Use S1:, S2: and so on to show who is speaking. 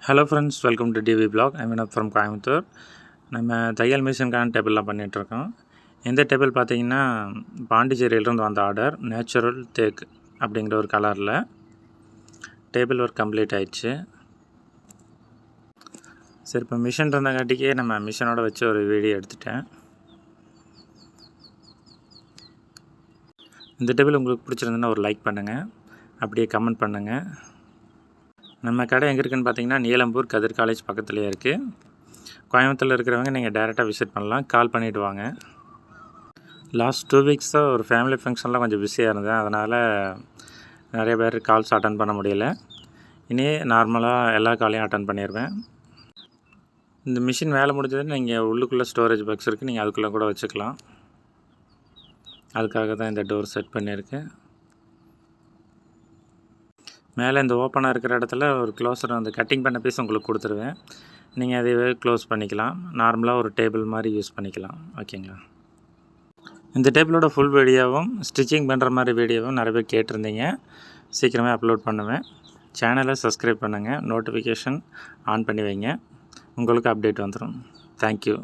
S1: Hello friends, welcome to TV blog. I mean from Coimbatore. நம்ம தையல் மிஷினுக்கான டேபிள்லாம் பண்ணிகிட்ருக்கோம். இந்த டேபிள் பார்த்திங்கன்னா பாண்டிச்சேரியிலிருந்து வந்த ஆர்டர், நேச்சுரல் தேக் அப்படிங்கிற ஒரு கலரில். டேபிள் ஒர்க் கம்ப்ளீட் ஆயிடுச்சு. சரி, இப்போ மிஷின் இருந்தங்காட்டிக்கே நம்ம மிஷினோட வச்சு ஒரு வீடியோ எடுத்துட்டேன். இந்த டேபிள் உங்களுக்கு பிடிச்சிருந்துன்னா ஒரு லைக் பண்ணுங்கள், அப்படியே கமெண்ட் பண்ணுங்கள். நம்ம கடை எங்கே இருக்குதுன்னு பார்த்தீங்கன்னா நீலம்பூர் கதிர் காலேஜ் பக்கத்துலேயே இருக்குது. கோயம்புத்தூரில் இருக்கிறவங்க நீங்கள் டேரெக்டாக விசிட் பண்ணலாம், கால் பண்ணிவிட்டு வாங்க. லாஸ்ட் 2 வீக்ஸாக ஒரு ஃபேமிலி ஃபங்க்ஷன்லாம் கொஞ்சம் பிஸியாக இருந்தேன், அதனால் நிறைய பேர் கால்ஸ் அட்டன் பண்ண முடியல. இனி நார்மலாக எல்லா காலையும் அட்டன் பண்ணிடுவேன். இந்த மிஷின் வேலை முடிஞ்சதுன்னு நீங்கள் உள்ளுக்குள்ளே ஸ்டோரேஜ் பாக்ஸ் இருக்குது, நீங்கள் அதுக்குள்ளே கூட வச்சுக்கலாம். அதுக்காக தான் இந்த டோர் செட் பண்ணியிருக்கேன். மேலே இந்த ஓப்பனாக இருக்கிற இடத்துல ஒரு க்ளோஸர், அந்த கட்டிங் பண்ண பீஸ் உங்களுக்கு கொடுத்துருவேன். நீங்கள் அதையே க்ளோஸ் பண்ணிக்கலாம். நார்மலாக ஒரு டேபிள் மாதிரி யூஸ் பண்ணிக்கலாம். ஓகேங்களா? இந்த டேபிளோட ஃபுல் வீடியோவும் ஸ்டிச்சிங் பண்ணுற மாதிரி வீடியோவும் நிறைய பேர் கேட்டிருந்தீங்க. சீக்கிரமே அப்லோட் பண்ணுவேன். சேனலை சப்ஸ்கிரைப் பண்ணுங்கள், நோட்டிஃபிகேஷன் ஆன் பண்ணி வைங்க, உங்களுக்கு அப்டேட் வந்துடும். தேங்க்யூ.